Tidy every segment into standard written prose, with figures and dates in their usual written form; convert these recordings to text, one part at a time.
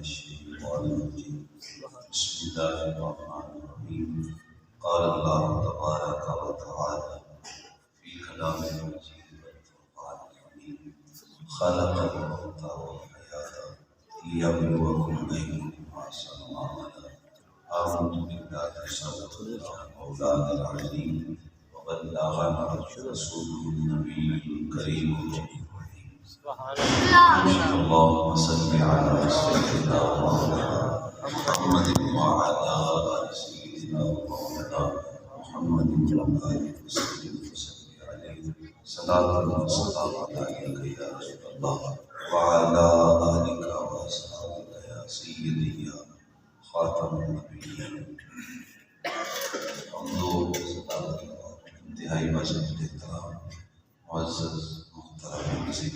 الشيطان الرجيم بسم الله الرحمن الرحيم قال الله تبارك وتعالى في كلامه المجيد والفرقان الحميد خلق الموت والحياة ليبلوكم أيكم أحسن عملا آمنت بالله صدق الله مولانا العظيم وبلغنا رسوله النبي الكريم اللهم صل على سيدنا ومولانا محمد وعلى آل سيدنا ومولانا محمد وآله وسلم عليه صلاة وسلام عليك يا رسول الله وعلى آلك وأصحابك يا سيدي يا خاتم النبيين انتہائی معزز احترام معزز محترم وزیر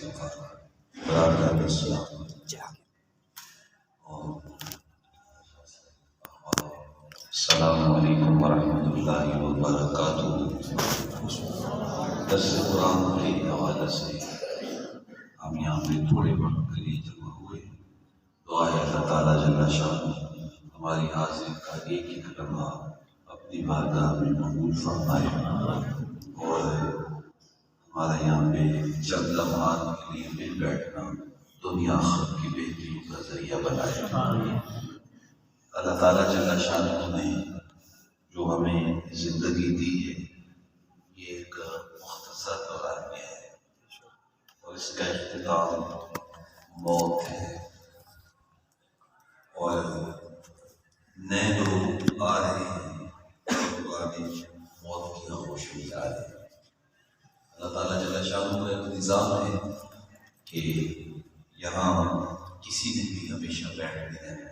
برادران اسلام السلام علیکم ورحمۃ اللہ وبرکاتہ۔ درس قرآن کے حوالے سے ہم یہاں پہ تھوڑے وقت کے لیے جمع ہوئے۔ دعا ہے اللہ تعالیٰ جل شان ہماری حاضری کا ایک ایک لمحہ اپنی بارگاہ میں قبول فرمائے اور ہمارا یہاں پہ چند لمحات کے لیے مل بیٹھنا دنیا آخرت کی بہتری کا ذریعہ بنائے۔ اللہ تعالیٰ جل شانہ نے جو ہمیں زندگی دی ہے یہ ایک مختصر دوران میں ہے اور اس کا اختتام موت ہے اور نئے لوگ آ رہے ہیں موت کی آغوش میں آ رہے ہیں۔ اللہ تعالیٰ جل شانہ کا ایک نظام ہے کہ یہاں کسی نے بھی ہمیشہ بیٹھ نہیں رہنا،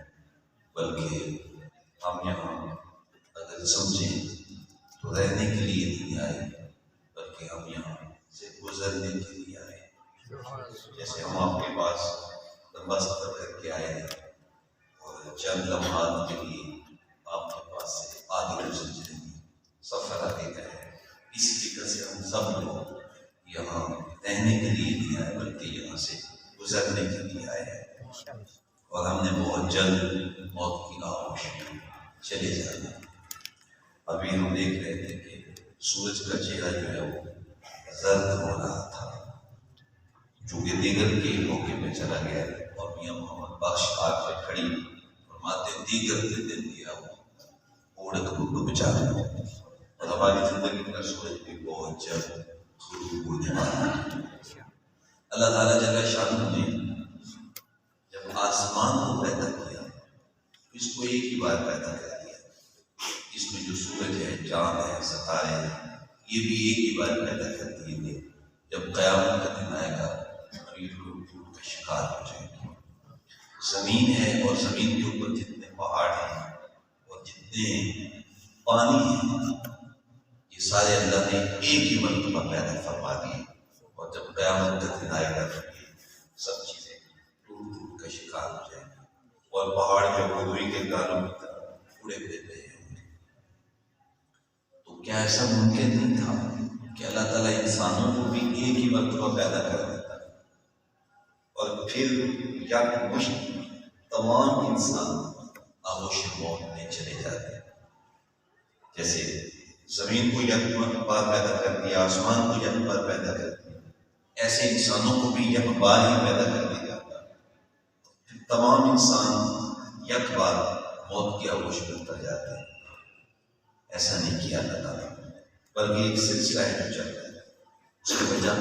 بلکہ ہم یہاں اگر سمجھیں تو رہنے کے لیے نہیں آئے بلکہ ہم یہاں سے گزرنے کے لیے آئے۔ جیسے ہم آپ کے پاس لمبا سفر کر کے آئے ہیں اور چند لمحات کے لیے آپ کے پاس سے آگے گزر جائیں گے، سفر آگے کا ہے۔ اسی طرح سے ہم سب لوگ یہاں رہنے کے لیے نہیں آئے بلکہ یہاں سے گزرنے کے لیے آئے ہیں اور ہم نے بہت جلد موت کی آغوش میں چلے جانا۔ ابھی ہم دیکھ رہے تھے کہ سورج کا چہرہ جو ہے وہ زرد ہو رہا تھا چونکہ دیگر کے موقع پہ چلا گیا اور میاں محمد بخش آگ پہ کھڑی فرماتے دیگر کے دن دیا وہ اوڑک ڈوب جانا اور ہماری زندگی کا سورج بھی بہت جلد غروب ہونے والا ہے۔ اللہ تعالیٰ جل شانہ نے جب آسمان کو پیدا کیا اس کو ایک ہی بار پیدا کر دیا۔ اس میں جو سورج ہے، چاند ہے، ستارے ہیں، یہ بھی ایک ہی بار پیدا کر دیے گئے۔ جب قیامت کا دن آئے گا یہ لوگ ٹوٹ کا شکار ہو جائیں گے۔ زمین ہے اور زمین کے اوپر جتنے پہاڑ ہیں اور جتنے پانی ہیں یہ سارے اللہ نے ایک ہی مرتبہ پیدا فرما دیے اور جب قیامت کا دن آئے گا تو یہ سب چیزیں ٹوٹ ٹوٹ کا شکار ہو جائیں گے اور پہاڑ جو روئی کے گالوں کی طرح اڑے پھرتے ہیں۔ تو کیا ایسا ممکن نہیں تھا کہ اللہ تعالیٰ انسانوں کو بھی ایک ہی مرتبہ پیدا کر دیتا اور پھر یا مشت تمام انسان آغوش موت میں چلے جاتے ہیں؟ جیسے زمین کو یک بار پیدا کر دیا، آسمان کو یک بار پیدا کر دیا، ایسے انسانوں کو بھی یک بار ہی پیدا کر دیا جاتا ہے۔ تمام انسان یک بار موت کی آغوش میں اتر جاتے ہیں۔ ایسا نہیں کیا اللہ تعالیٰ بلکہ ایک سلسلہ ہے جو چل رہا ہے۔ اس کی وجہ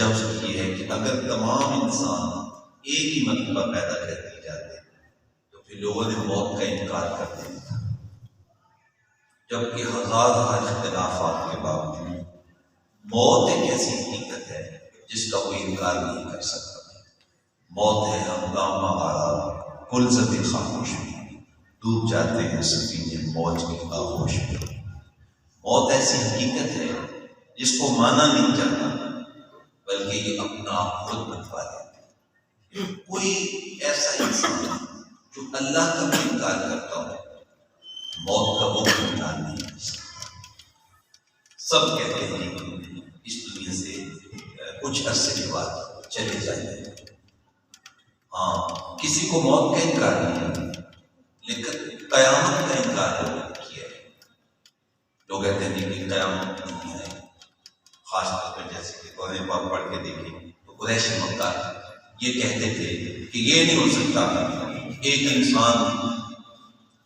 اس کی یہ ہے کہ اگر تمام انسان ایک ہی مرتبہ پیدا کر دیے جاتے تو پھر لوگوں نے موت کا انکار کر دیا تھا، جبکہ ہزار اختلافات کے باوجود موت ایک ایسی حقیقت ہے جس کا کوئی انکار نہیں کر سکتا۔ موت ہے ہنگامہ آرا کل زد خاموش میں، ڈوب جاتے ہیں سفینے موج کی آغوش میں۔ موت ایسی حقیقت ہے جس کو مانا نہیں جاتا بلکہ یہ اپنا آپ خود بتوا لیتا ہے۔ کوئی ایسا انسان جو اللہ کا بھی انکار کرتا ہو موت کا وہ انکار نہیں کر سکتا۔ سب کہتے ہیں کہ اس دنیا سے کچھ عرصے کے بعد چلے جائیں گے۔ ہاں کسی کو موت کا انکار نہیں ہے، لیکن قیامت کا انکار لوگوں نے کیا ہے۔ لوگ کہتے ہیں کہ قیامت نہیں ہے، خاص طور پر جیسے کہ قرآن پاک پڑھ کے دیکھیں تو قریش مکہ یہ کہتے تھے کہ یہ نہیں ہو سکتا ایک انسان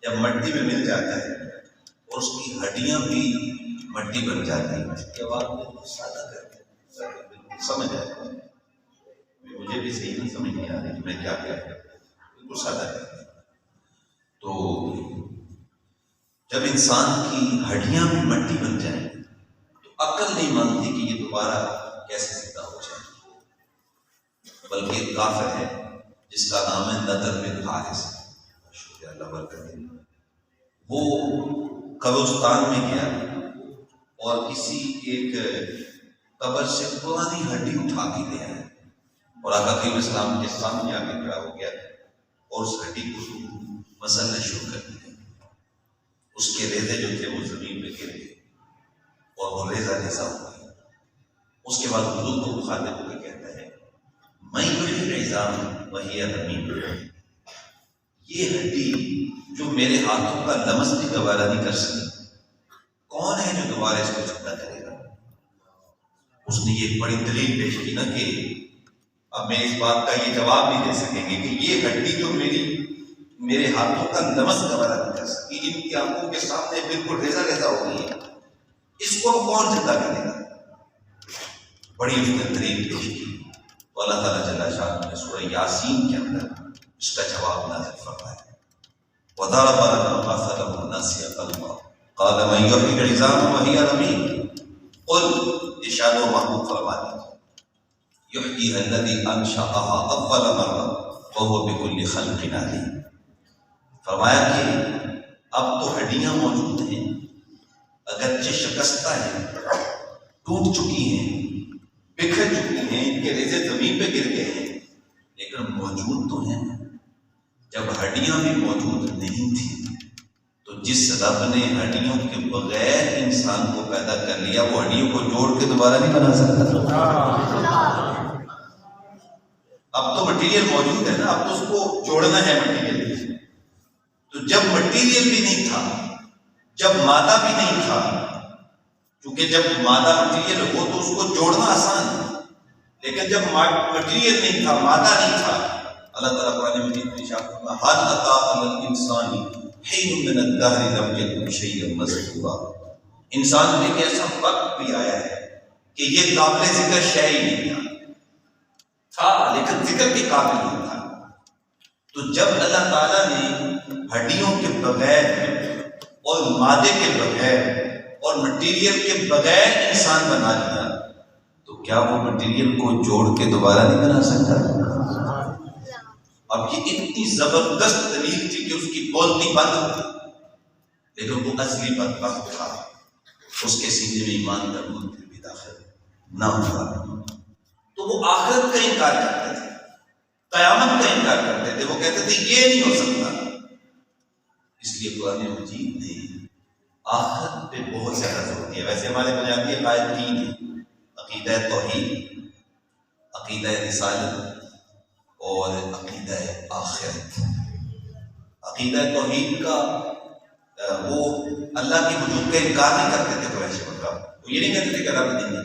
جب مٹی میں مل جاتا ہے اور اس کی ہڈیاں بھی مٹی بن جاتی ہیں، اس کے بعد بالکل سادہ کرتے ہیں، بالکل سمجھ آئے، مجھے بھی صحیح نہیں سمجھ نہیں آ رہی کہ میں کیا کہہ رہا ہوں، بالکل سادہ کرتے ہیں۔ تو جب انسان کی ہڈیاں بھی مٹی بن جائیں تو عقل نہیں مانتی کہ یہ دوبارہ کیسے زندہ ہو جائے، بلکہ ایک کافر ہے جس کا نام ہے نضر بن حارث، شکریہ اللہ برکت دے، وہ قبرستان میں گیا اور کسی ایک قبر سے پرانی ہڈی اٹھا کے لے آیا اور آقا کریم السلام کے سامنے آ کے کھڑا ہو گیا اور اس ہڈی کو مسلنا شروع کر دیا۔ اس کے ریزے جو تھے وہ زمین پہ گر گئے اور وہ ریزہ ریزہ ہو گیا۔ اس کے بعد حضور کو مخاطب ہو کے کہتا ہے میں یحیی العظام وہی رمیم، یہ ہڈی جو میرے ہاتھوں کا لمس بھی گوارا نہیں کر سکی، کون ہے جو دوبارہ اس کو زندہ کرے گا؟ اس نے یہ بڑی دلیل پیش کی نا کہ اب میں اس بات کا یہ جواب نہیں دے سکیں گے کہ یہ ہڈی جو میرے ہاتھوں کا لمس گوارا نہیں کر سکی، ان کی آنکھوں کے سامنے بالکل ریزہ ریزہ ہو گئی ہے، اس کو کون زندہ کرے گا؟ بڑی اس نے دلیل پیش کی تو اللہ تعالیٰ جل شانہ نے سورہ یاسین کے اندر اس کا جواب نازل فرمایا، وَضَرَبَ لَنَا مَثَلًا نَسِیَ اللَّهُ قَالَ مَن يُحْيِي الْعِظَامَ وَهِيَ رَمِيمٌ، قل ارشاد و محبوب فرما دیجیے یحییھا الذی انشأھا اول مرہ وہو بکل خلق علیم، فرمایا کہ اب تو ہڈیاں موجود ہیں، اگرچہ شکستہ ہیں، ٹوٹ چکی ہیں، بکھر چکی ہیں، ان کے ریزے زمین پہ گر گئے ہیں، لیکن موجود تو ہیں۔ جب ہڈیاں بھی موجود نہیں تھیں تو جس رب نے ہڈیوں کے بغیر انسان کو پیدا کر لیا وہ ہڈیوں کو جوڑ کے دوبارہ نہیں بنا سکتا۔ اب تو مٹیریل موجود ہے نا، اب تو اس کو جوڑنا ہے مٹیریل، تو جب مٹیریل بھی نہیں تھا، جب مادہ بھی نہیں تھا، کیونکہ جب مادہ مٹیریل ہو تو اس کو جوڑنا آسان ہے، لیکن جب مٹیریل نہیں تھا، مادہ نہیں تھا، اللہ تعالیٰ قرآن مجید میں ارشاد فرمایا هل أتى على الإنسان حين من الدهر لم يكن شيئا مذکورا، انسان میں ایک ایسا وقت بھی آیا ہے کہ یہ قابل ذکر شے ہی نہیں تھا لیکن ذکر کے قابل نہیں تھا۔ تو جب اللہ تعالیٰ نے ہڈیوں کے بغیر اور مادے کے بغیر اور مٹیریل کے بغیر انسان بنا لیا تو کیا وہ مٹیریل کو جوڑ کے دوبارہ نہیں بنا سکتا؟ اب یہ اتنی زبردست دلیل تھی کہ اس کی بولتی بند ہوتی، لیکن وہ اصلی بدبخت تھا، اس کے سینے میں ایمان کا نور پھر بھی داخل نہ ہوا، تو وہ آخرت کا انکار کرتے تھے، قیامت کا انکار کرتے تھے، وہ کہتے تھے یہ نہیں ہو سکتا۔ اس لیے قرآن مجید نے آخرت پہ بہت زیادہ زور دیا۔ ویسے ہمارے بنیادی عقائد تین ہیں، عقیدہ توحید، عقیدہ رسالت اور عقیدہ آخرت۔ عقیدہ توحید کا وہ اللہ کے وجود کا انکار نہیں کرتے تھے قریش مکہ، وہ یہ نہیں کہتے تھے کہ رب نہیں ہے،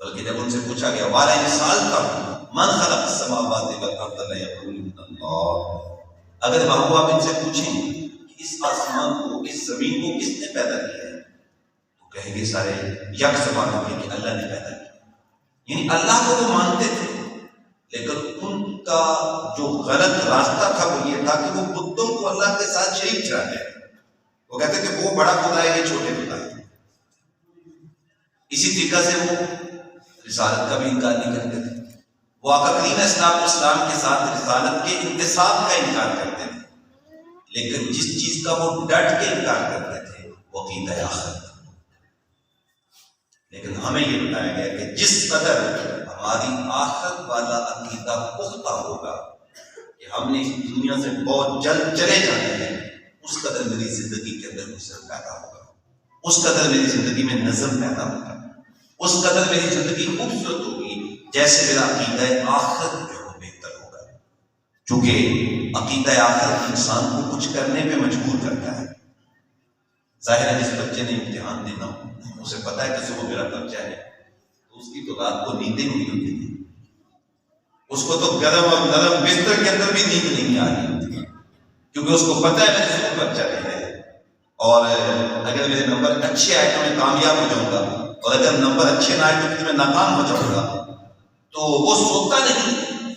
بلکہ جب ان سے پوچھا گیا وَعَلَى سَأَلْتَهُمْ مَنْ خَلَقَ السَّمَاوَاتِ وَالْأَرْضَ لَيَقُولُنَّ اللَّهُ، اگر بابو آپ ان سے پوچھیں کہ اس آسمان کو، اس زمین کو کس نے پیدا کیا ہے، تو کہیں گے سارے یک زبان ہو کہ اللہ نے پیدا کیا، یعنی اللہ کو وہ مانتے تھے، لیکن ان کا جو غلط راستہ تھا وہ یہ تھا کہ وہ بتوں کو اللہ کے ساتھ شریک ٹھہراتے ہیں، وہ کہتے کہ وہ بڑا خدا ہے، یہ چھوٹے خدا ہے۔ اسی طریقہ سے وہ رسالت کا بھی انکار نہیں کرتے تھے، وہ آقا کریم اسلام کے ساتھ رسالت کے انتصاب کا انکار کرتے تھے، لیکن جس چیز کا وہ ڈٹ کے انکار کرتے تھے وہ عقیدہ آخرت۔ لیکن ہمیں یہ بتایا گیا کہ جس قدر ہماری آخرت والا عقیدہ پختہ ہوگا کہ ہم نے اس دنیا سے بہت جلد چلے جانا ہے، اس قدر میری زندگی کے اندر حسن پیدا ہوگا، اس قدر میری زندگی میں نظم پیدا ہوگا، اس قدر میری زندگی خوبصورت ہوگی، جیسے میرا عقیدہ آخرت جو ہے بہتر ہوگا۔ چونکہ عقیدہ آخرت انسان کو کچھ کرنے پہ مجبور کرتا ہے۔ ظاہر ہے جس بچے نے امتحان دینا ہو، اسے پتا ہے کہ صبح میرا بچہ ہے، تو اس کی تو رات کو نیندیں نہیں ہوتی ہیں، اس کو تو گرم اور نرم بستر کے اندر بھی نیند نہیں آ رہی ہوتی، کیونکہ اس کو پتا ہے میرے صبح بچہ ہے، اور اگر میرے نمبر اچھے آئے تو میں کامیاب ہو جاؤں گا، اور اگر نمبر اچھے نہ آئے تو پھر میں ناکام ہو جاؤں گا۔ تو وہ سوتا نہیں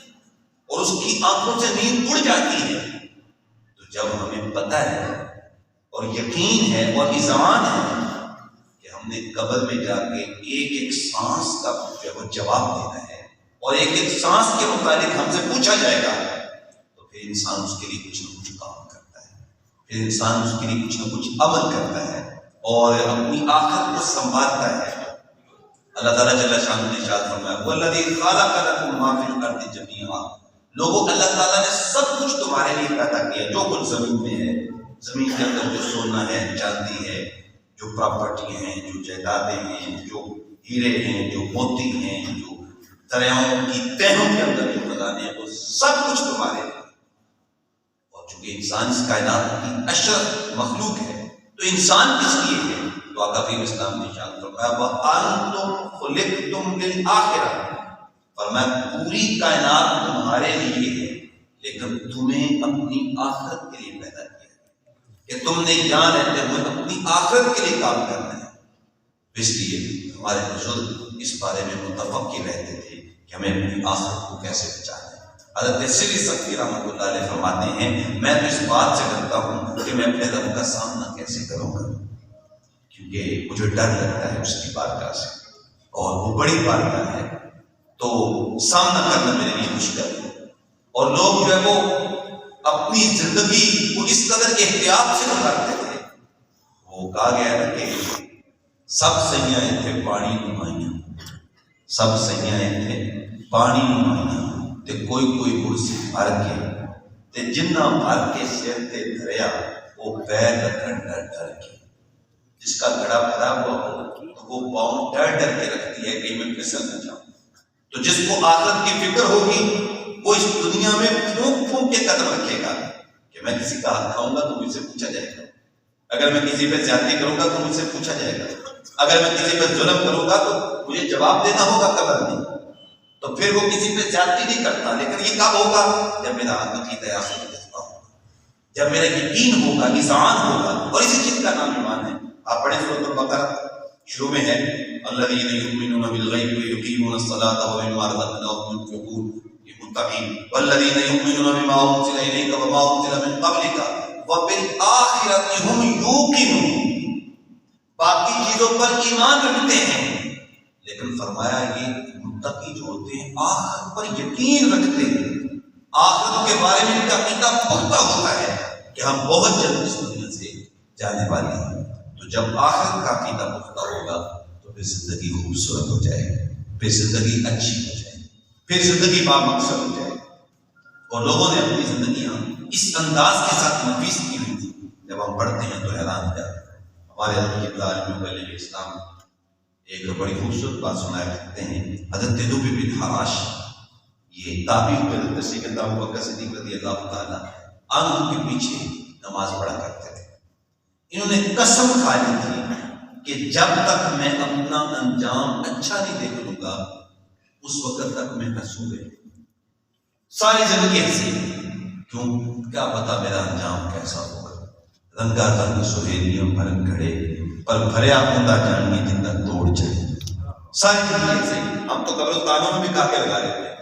اور اس کی آنکھوں سے نیند اڑ جاتی ہے۔ تو جب ہمیں پتہ ہے اور یقین ہے اور اذعان ہے کہ ہم نے قبر میں جا کے ایک ایک سانس کا جواب دینا ہے اور ایک ایک سانس کے متعلق ہم سے پوچھا جائے گا، تو پھر انسان اس کے لیے کچھ نہ کچھ کام کرتا ہے، پھر انسان اس کے لیے کچھ نہ کچھ عمل کرتا ہے اور اپنی آخرت کو سنبھالتا ہے۔ اللہ تعالیٰ جل شانہ نے ارشاد فرمایا وَالَّذِي خَلَقَ لَكُم مَّا فِي الْأَرْضِ جَمِيعًا، لوگوں اللہ تعالیٰ نے سب کچھ تمہارے لیے پیدا کیا، جو کچھ زمین میں ہے، زمین کے اندر جو سونا ہے، چاندی ہے، جو پراپرٹی ہیں، جو جائیدادیں ہیں، جو ہیرے ہیں، جو موتی ہیں، جو دریاؤں کی تہوں کے اندر جو خزانے ہیں، وہ سب کچھ تمہارے لیے۔ اور چونکہ انسان اس کائنات کی اشرف مخلوق ہے تو انسان کس لیے ہے؟ تو آقا کریم اسلام نے ارشاد فرمایا وَأَنْتُمْ خُلِقْتُمْ لِلْآخِرَةِ، فرمایا پوری کائنات تمہارے لیے ہے، لیکن تمہیں اپنی آخرت کے لیے پیدا کیا کہ تم نے یہاں رہتے ہوئے اپنی آخرت کے لیے کام کرنا ہے۔ اس لیے ہمارے بزرگ اس بارے میں متفق ہی رہتے تھے کہ ہمیں اپنی آخرت کو کیسے بچانا ہے۔ حضرت سری سختی رحمۃ اللہ علیہ فرماتے ہیں میں تو اس بات سے ڈرتا ہوں کہ میں اپنے رب کا سامنا کیسے کروں گا، کیونکہ مجھے ڈر لگتا ہے اس کی بارگاہ سے، اور وہ بڑی بارگاہ ہے، تو سامنا کرنا میرے لیے مشکل ہے۔ اور لوگ جو ہے وہ اپنی زندگی کو اس قدر احتیاط سے گزارتے تھے، وہ کہا گیا ہے کہ سب سیاں تھے پانی نمائیاں، سب سیاں تھے پانی نمائیاں، تے کوئی کوئی مرسی بھر کے تے جنہ بھر کے سر تے دھریا وہ پیر رکھن ڈر ڈر کے، جس کا گھڑا بھرا ہوا ہو تو وہ پاؤں ڈر ڈر کے رکھتی ہے کہ میں پھسل نہ جاؤں۔ تو جس کو آخرت کی فکر ہوگی وہ اس دنیا میں پھونک پھونک کے قدم رکھے گا کہ میں کسی کا ہاتھ کھاؤں گا تو مجھ سے پوچھا جائے گا، اگر میں کسی پہ زیادتی کروں گا تو مجھ سے پوچھا جائے گا، اگر میں کسی پہ ظلم کروں گا تو مجھے جواب دینا ہوگا قبر میں۔ تو پھر وہ کسی پہ زیادتی نہیں کرتا، لیکن یہ کب ہوگا؟ جب میرا عقیدہ آخرت جذبہ ہوگا، جب میرا یقین ہوگا، اذعان ہوگا، اور اسی چیز کا نام ایمان ہے۔ آپ پڑھیں سورۃ البقرہ، شروع میں ہے الذین یؤمنون بالغیب ویقیمون الصلاۃ ومما رزقناہم ينفقون، یہ متقین، والذین یؤمنون بما انزل الیک وما انزل من قبلک وبالآخرۃ هم یوقنون، باقی چیزوں پر ایمان رکھتے ہیں، لیکن فرمایا یہ متقی جو ہوتے ہیں آخرت پر یقین رکھتے ہیں، آخرت کے بارے میں ان کا عقیدہ پختہ ہوتا ہے کہ ہم بہت جلد اس دنیا سے جانے والے ہیں۔ تو جب آخرت کا عقیدہ پختہ ہوگا تو پھر زندگی خوبصورت ہو جائے گی، پھر زندگی اچھی ہو جائے گی، پھر زندگی بامقصد ہو جائے گی۔ اور لوگوں نے اپنی زندگیاں اس انداز کے ساتھ نفیس کی ہوئی تھی، جب ہم پڑھتے ہیں تو حیران ہو جاتے ہیں۔ ہمارے حضرت عالم مبلغ اسلام ایک بڑی خوبصورت بات سنایا کرتے ہیں، حضرت نوح بن حراش یہ تابعی ہوئے حضرت سیدنا ابوبکر صدیق رضی اللہ تعالیٰ عنہ کے پیچھے نماز پڑھا کرتے تھے۔ انہوں نے قسم کھا لی تھی کہ جب تک میں اپنا انجام اچھا نہیں دیکھ لوں گا اس وقت تک میں ہنسوں گا، ساری زندگی ہنسی، کیوں؟ کیا پتا میرا انجام کیسا ہوگا۔ رنگا رنگ سہیلیاں بھرن کھڑے پر بھریا ہوتا جانیے جن تک توڑ چڑھے، ساری زندگی ہنسی۔ ہم تو قبرستانوں میں بھی کافی لگا لیتے ہیں،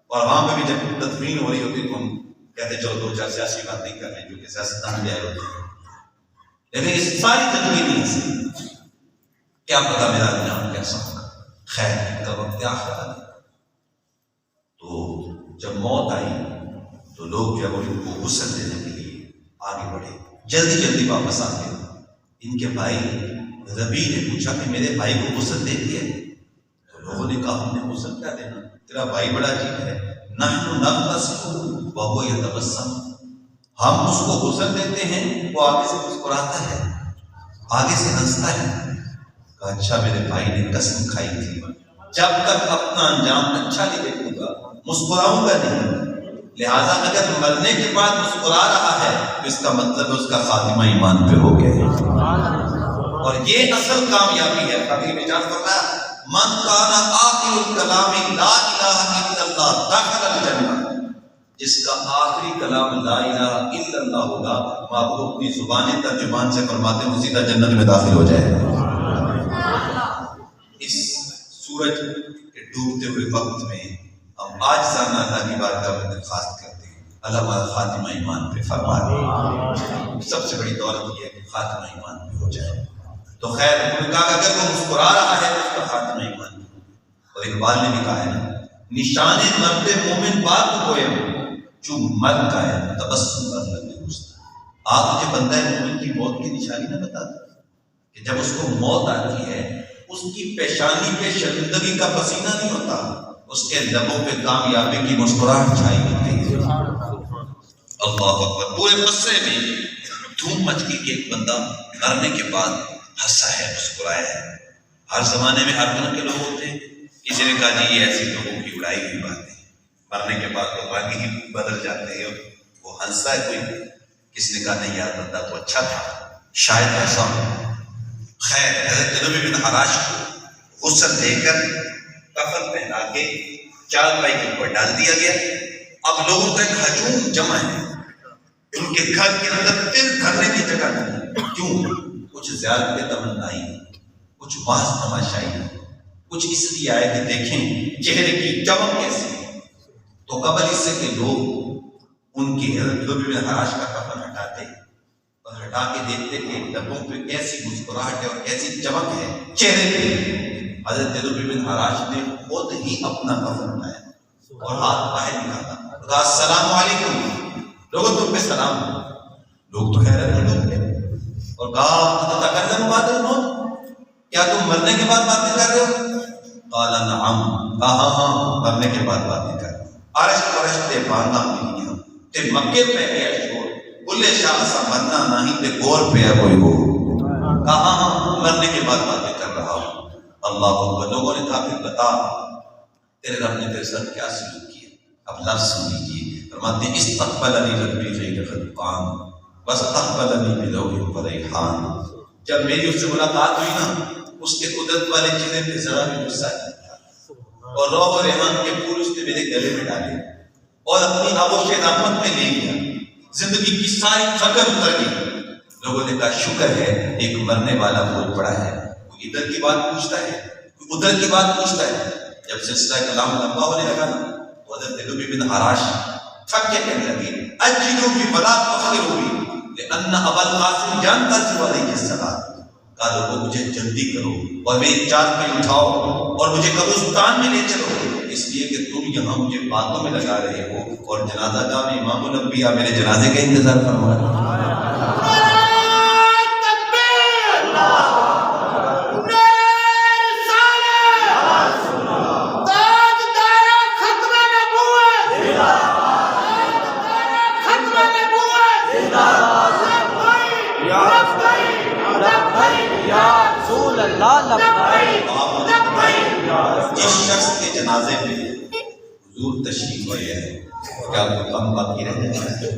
اور وہاں پہ بھی جب تدفین ہو رہی ہوتی تو ہم کہتے چلو دو چار سیاسی باتیں کر لیں جو کہ سیاستدان جائے ہوتے ہیں، لیکن اس ساری زندگی نہیں ہنسی، کیا پتا میرا انجام کیسا ہوگا۔ خیر کا وقت آخر آ گیا، تو جب موت آئی تو لوگ جو ہے وہ ان کو غسل دینے کے لیے آگے بڑھے، جلدی جلدی واپس آ گئے۔ ان کے بھائی ربی نے پوچھا کہ میرے بھائی کو غسل دے دیا؟ تو لوگوں نے کہا ہم نے غسل کیا دینا، تیرا بھائی بڑا عجیب ہے، نحن نغتسل وهو يتبسم، ہم اس کو غسل دیتے ہیں وہ آگے سے مسکراتا ہے، آگے سے ہنستا ہے۔ کہا اچھا میرے بھائی نے قسم کھائی تھی جب تک اپنا انجام اچھا نہیں دیکھوں گا مسکراؤں گا نہیں، لہٰذا اگر مرنے کے بعد مسکرا رہا ہے تو اس کا مطلب اس کا خاتمہ ایمان پہ ہو گیا ہے، اور یہ اصل کامیابی ہے۔ کبھی بچان فرمایا من کان آخر الکلام لا الہ الا اللہ دخل الجنہ، جس کا آخری کلام لا الہ الا اللہ ہوگا، محبوب اپنی زبان ترجمان سے فرماتے ہیں وہ سیدھا جنت میں داخل ہو جائے گا۔ اس سورج کے ڈوبتے ہوئے وقت میں ہم آج جانا اللہ کی بارگاہ میں درخواست کرتے ہیں اللہ ہمارا خاتمہ ایمان پہ فرما دے۔ سب سے بڑی دولت یہ ہے کہ خاتمہ ایمان پہ ہو جائے۔ تو خیر انہوں نے کہا کہ اگر وہ مسکرا رہا ہے تو اس کا خاتمہ ایمان پہ، اور اقبال نے بھی کہا ہے نا نشان مرد مومن بات ہوئے جو مر کا ہے تبسم کر لگے حسن۔ آپ مجھے بندہ مومن کی موت کی نشانی نہ بتا دیں کہ جب اس کو موت آتی ہے اس کی پیشانی پہ شرمندگی کا پسینہ نہیں ہوتا، اس کے لبوں پہ کامیابی کی مسکراہٹ چھائی ہوتی ہے۔ اللہ اکبر۔ پورے مصرے میں دھوم مچ گئی کہ ایک بندہ مرنے کے بعد ہنسا ہے، مسکرایا ہے۔ ہر زمانے میں ہر طرح کے لوگ ہوتے ہیں، کسی نے کہا جی یہ ایسے لوگوں کی اڑائی ہوئی بات ہے، مرنے کے بعد لوگ آگے ہی بدل جاتے ہیں، وہ ہنستا ہے کوئی۔ کسی نے کہا نہیں یار بندہ تو اچھا تھا، شاید ایسا ہو۔ خیر حضرت جنوبی بن حراش کو غسل دے کر کفن پہنا کے چارپائی کے اوپر ڈال دیا گیا۔ اب لوگوں کا ایک ہجوم جمع ہے، ان کے گھر کے اندر تل دھرنے کی جگہ نہیں۔ کیوں؟ کچھ زیادہ تمنائی، کچھ باز تماشائی، کچھ اس لیے آئے کہ دیکھیں چہرے کی چمک کیسی ہے۔ تو قبل اس سے کہ لوگ ان کی حضرت جنوبی بن حراش کا کفن ہٹاتے اور ہٹا کے دیکھتے کہ لبوں پہ کیسی مسکراہٹ ہے اور کیسی چمک ہے چہرے پہ، حضرت جنوبی بن حراش نے خود ہی اپنا کفن اٹھایا اور ہاتھ باہر نکالا، کہا السلام علیکم، لوگوں تم پہ سلام۔ لوگ تو حیرت میں ڈوب گئے اور کہا تکلم بعد الموت، کیا تم مرنے کے بعد باتیں کر رہے ہو؟ قال نعم، کہا ہاں مرنے کے بعد باتیں کر رہے ہو۔ عرش پرش تے باندھا ملیاں تے مکے پہ گیا شور، بلے شاہ سا مرنا نہیں تے گور پہ کوئی ہو، کہا ہاں مرنے کے بعد باتیں کر رہا ہوں۔ اللہ اکبر۔ لوگوں نے کہا پھر بتا تیرے رب نے تیرے ساتھ کیا سلوک کیا؟ اب لفظ سن لیجیے، فرماتے ہیں استقبلنی ربی غیر غضبان واستقبلنی بلوح و ریحان۔ جب میری اس سے ملاقات ہوئی نا، اس کے قدرت والے چہرے پہ ذرا بھی غصہ نہیں تھا، اور روح و ریحان کے پھول اس نے میرے گلے میں ڈالے اور اپنی آغوش رحمت میں لے گیا، زندگی کی ساری تھکن اتر گئی۔ لوگوں نے کہا شکر ہے ایک مرنے والا پھول پڑا ہے، کوئی ادھر کی بات پوچھتا ہے، کوئی ادھر کی بات پوچھتا ہے۔ جب سلسلہ کلام لمبا ہونے لگا نا تو حضرت جنوبی بن حراش تھک کے کہنے لگے اجلوا بی ولا تؤخروا بی لان ابا القاسم جانتا تھا علیہ السلام۔ کہا لوگوں مجھے جلدی کرو اور میری چال پہ اٹھاؤ اور مجھے قبرستان میں لے چلو، اس لیے کہ تم یہاں مجھے باتوں میں لگا رہے ہو اور جنازہ گاہ میں امام الانبیاء میرے جنازے کا انتظار فرما رہے ہیں۔ جس شخص کے جنازے میں حضور تشریف لے آئے کیا کوئی غم باقی رہ جاتا ہے؟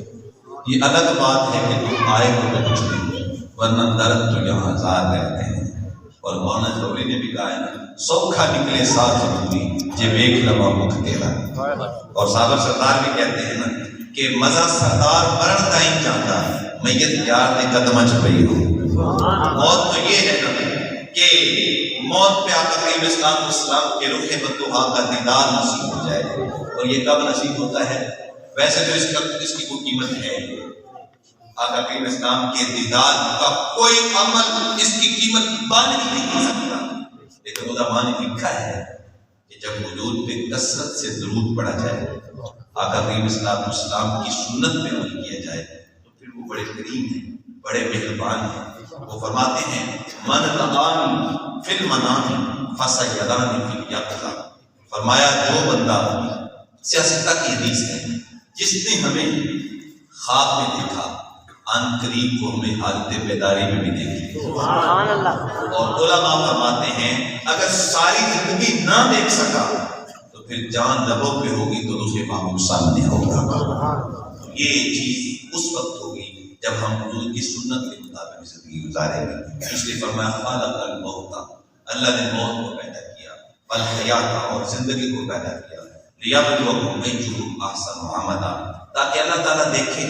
یہ الگ بات ہے کہ تم آئے ہو تو کچھ نہیں، ورنہ درد تو یہاں ہزار رہتے ہیں۔ اور مولانا زوری نے بھی کہا ہے نا سوکھا نکلے ساتھ ہوئی جے ویکھ لوا مکھ تیرا۔ اور صابر سردار بھی کہتے ہیں نا کہ مزہ سردار مرن تائیں چاہتا میت یار دے قدمہ چپئی ہو۔ موت تو یہ ہے نا کہ موت پہ آقا کریم اسلام اسلام کے روح بدوحا کا دیدار نصیب ہو جائے، اور یہ کب نصیب ہوتا ہے؟ ویسے تو اس کی کوئی قیمت ہے، آقا کریم اسلام کے دیدار کا کوئی عمل اس کی قیمت بان ہی نہیں ہو سکتا، لیکن علماء نے لکھا ہے کہ جب وجود پہ کثرت سے درود پڑھا جائے، آقا کریم اسلام کی سنت پہ عمل کیا جائے تو پھر وہ بڑے کریم ہیں، بڑے مہربان ہیں۔ وہ فرماتے ہیں من رآنی فی المنام فسیرانی فی الیقظہ، فرمایا جو بندہ سیاستہ کی حدیث ہے جس نے ہمیں خواب میں دیکھا ان قریب وہ ہمیں حالت بیداری میں بھی دیکھی۔ سبحان اللہ۔ اور علماء فرماتے ہیں اگر ساری زندگی نہ دیکھ سکا تو پھر جان لبوں پہ ہوگی تو دوسرے محبوب سامنے ہوگا۔ یہ چیز اس وقت ہوگی جب ہم حضور کی سنت کے مطابق زندگی گزاریں گے۔ اس لیے فرمایا خلق الموت، اللہ نے موت کو پیدا کیا، والحیات، اور زندگی کو پیدا کیا، لیبلوکم ایہم احسن عملا، تاکہ اللہ تعالیٰ دیکھے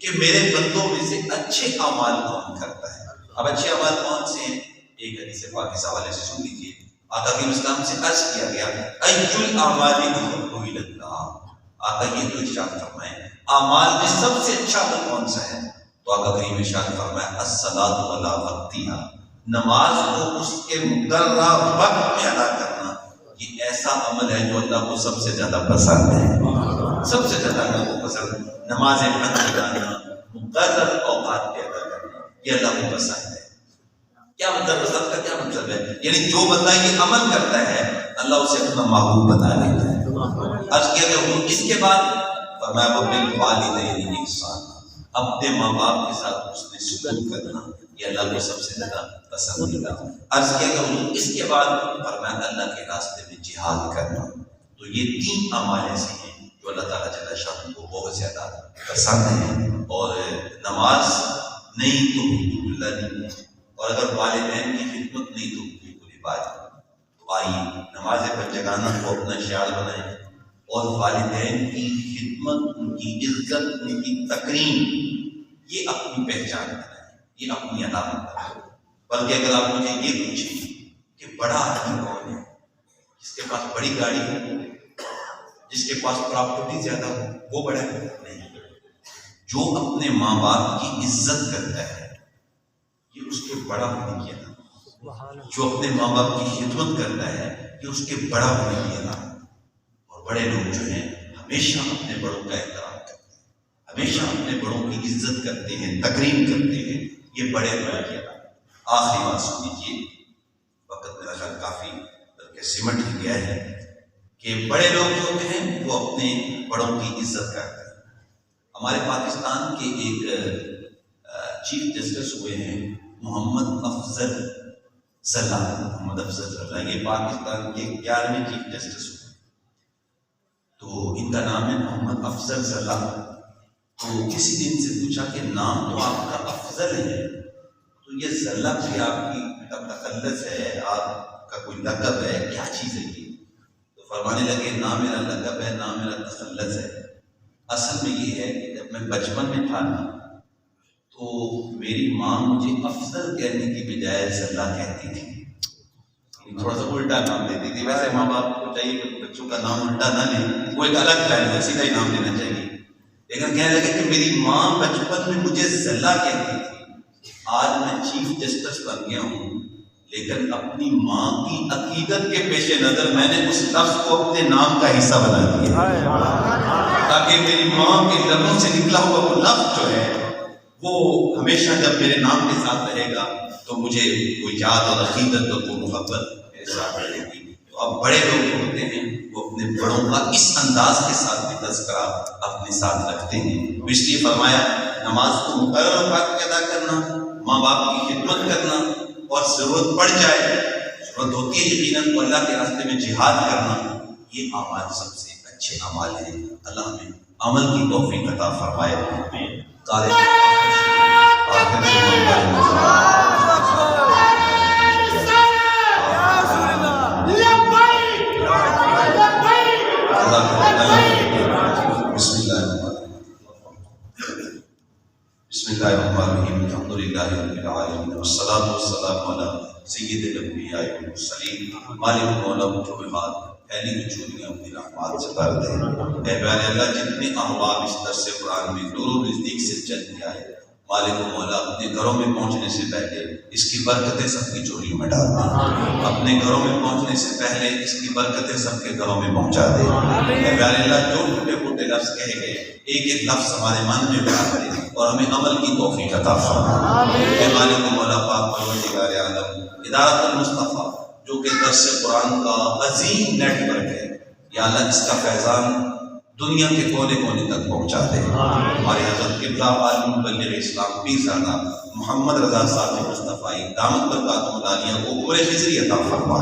کہ میرے بندوں میں سے اچھے اعمال کون کرتا ہے۔ اب اچھے اعمال کون سے ہیں؟ ایک حدیث پاک کے حوالے سے سن لیجیے۔ آقا کے اسلام سے عرض کیا گیا ای الاعمال احب الی اللہ، آقا یہ تو ارشاد فرمائے اعمال میں سب سے اچھا عمل کون سا ہے؟ تو آقا کریم ارشاد فرمایا الصلاۃ علی وقتہا، نماز کو اس کے مقررہ وقت میں ادا کرنا، یہ ایسا عمل ہے جو اللہ کو سب سے زیادہ پسند ہے۔ سب سے زیادہ اللہ کو پسند نمازیں ادا کرنا، مقرر اوقات پہ ادا کرنا، یہ اللہ کو پسند ہے۔ کیا مطلب پسند کا کیا مطلب ہے؟ یعنی جو بندہ یہ عمل کرتا ہے اللہ اسے اپنا محبوب بنا لیتا ہے۔ عرض کیا کہ اس کے بعد فرمایا وبالوالدین احسانا، اپنے ماں باپ کے ساتھ حسن سلوک کرنا، یہ اللہ کو سب سے زیادہ پسندیدہ۔ عرض کیا کہ اس کے بعد فرمایا اللہ کے راستے میں جہاد کرنا۔ تو یہ تین اعمال ایسے ہیں جو اللہ تعالیٰ جل شانہ کو بہت زیادہ پسند ہیں، اور نماز نہیں تو حدود اللہ نہیں ہے، اور اگر والدین کی خدمت نہیں تو بالکل ہی بات ہے۔ تو آئیے نماز پر جگانا کو اپنا شعار بنائیں، اور والدین کی خدمت، ان کی عزت، ان کی تکریم، یہ اپنی پہچان بنائیں، یہ اپنی علامت بنائیں۔ بلکہ اگر آپ مجھے یہ پوچھیں کہ بڑا آدمی کون ہے؟ جس کے پاس بڑی گاڑی ہو، جس کے پاس پراپرٹی زیادہ ہو، وہ بڑا ہے؟ نہیں۔ جو اپنے ماں باپ کی عزت کرتا ہے یہ اس کے بڑا ہونے کی علامت، جو اپنے ماں باپ کی خدمت کرتا ہے یہ اس کے بڑا ہونے کی علامت۔ اور بڑے لوگ جو ہیں ہمیشہ اپنے بڑوں کا احترام کرتے ہیں، ہمیشہ اپنے بڑوں کی عزت کرتے ہیں، تکریم کرتے ہیں، یہ بڑے ہونے کی علامت۔ آخری بات سن لیجیے، وقت میرا خیال کافی بلکہ سمٹ ہی گیا ہے، کہ بڑے لوگ جو ہوتے ہیں وہ اپنے بڑوں کی عزت کرتے ہیں۔ ہمارے پاکستان کے ایک چیف جسٹس ہوئے ہیں محمد افضل ضلع، محمد افضل ضلع، یہ پاکستان کے 11ویں چیف جسٹس ہوئے، تو ان کا نام ہے محمد افضل ضلع۔ تو کسی نے ان سے پوچھا کہ نام تو آپ کا افضل ہے، تو یہ ضلع بھی آپ کی تخلص ہے، آپ کا کوئی لقب ہے، کیا چیز ہے یہ؟ تو فرمانے لگے نہ میرا لقب ہے، نہ میرا تخلص ہے، اصل میں یہ ہے کہ جب میں بچپن میں تھا تو میری ماں مجھے افضل کہنے کی بجائے ضلع کہتی تھی، تھوڑا سا الٹا نام دیتی تھی۔ ویسے ماں باپ کو چاہیے کہ بچوں کا نام الٹا نہ لیں، وہ ایک الگ پلان ہے، سیدھا ہی نام دینا چاہیے، لیکن کہنے لگے کہ میری ماں بچپن میں مجھے ضلع کہتی تھی، آج میں چیف جسٹس بن گیا ہوں، لیکن اپنی ماں کی عقیدت کے پیش نظر میں نے اس لفظ کو اپنے نام کا حصہ بنا دیا، تاکہ میری ماں کے لبوں سے نکلا ہوا وہ لفظ جو ہے وہ ہمیشہ جب میرے نام کے ساتھ رہے گا تو مجھے وہ یاد اور عقیدت اور وہ محبت میرے ساتھ رہے گی۔ تو اب بڑے لوگ جو ہوتے ہیں وہ اپنے بڑوں کا اس انداز کے ساتھ بھی تذکرہ اپنے ساتھ رکھتے ہیں۔ اس لیے فرمایا نماز کو مقرر اوقات میں ادا کرنا، ماں باپ کی خدمت کرنا، اور ضرورت پڑ جائے، ضرورت ہوتی ہے یقیناً تو اللہ کے راستے میں جہاد کرنا، یہ اعمال سب سے اچھے اعمال ہیں۔ اللہ ہمیں عمل کی توفیق عطا فرمائے۔ بسم اللہ الرحمن الرحیم، الحمد للہ رب العالمین، والصلاة والسلام علی سید الانبیاء والمرسلین، مالک مولا مجھوبات پھیلی ہوئی چوریاں اپنی رحمات سے بھر دے۔ اے پیارے اللہ، جتنے احباب اس درس قرآن میں دور و نزدیک سے چل کے آئے، مالک مولا اپنے گھروں میں پہنچنے سے پہلے اس کی برکتیں سب کی چوریوں میں ڈال دے، اپنے گھروں میں پہنچنے سے پہلے اس کی برکتیں سب کے گھروں میں پہنچا دے۔ اے پیارے اللہ، جو ٹوٹے پھوٹے لفظ کہے گئے ایک ایک لفظ ہمارے من میں ڈال دے اور ہمیں عمل کی توفیق عطا فرما۔ اے مالک مولا پاک پروردگار عالم، ادارت المصطفیٰ جو کہ درس قرآن کا عظیم نیٹ ورک ہے، یا اللہ اس کا فیضان دنیا کے کونے کونے تک پہنچا دے۔ ہمارے حضرت قبلہ عالم مبلغ اسلام پیرزادہ محمد رضا صاحب مصطفی دامت برکاتہم العالیہ کو عمر خضری عطا فرما،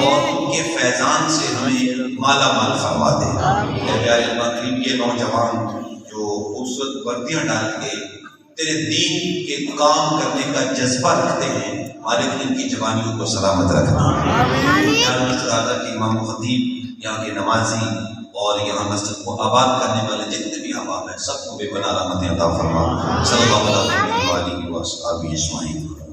اور ان کے فیضان سے ہمیں مالا مال فرما دے۔ اے پیارے اللہ کریم، یہ نوجوان جو خوبصورت وردیاں ڈال کے تیرے دین کے کام کرنے کا جذبہ رکھتے ہیں، مالک ان کی جوانیوں کو سلامت رکھنا۔ یہاں مسجد اعلیٰ کے امام و خطیب، یہاں کے نمازی اور یہاں مسجد کو آباد کرنے والے جتنے بھی احباب ہیں، سب کو بے پناہ رحمتیں عطا فرما۔ صلی اللہ علیہ وسلم۔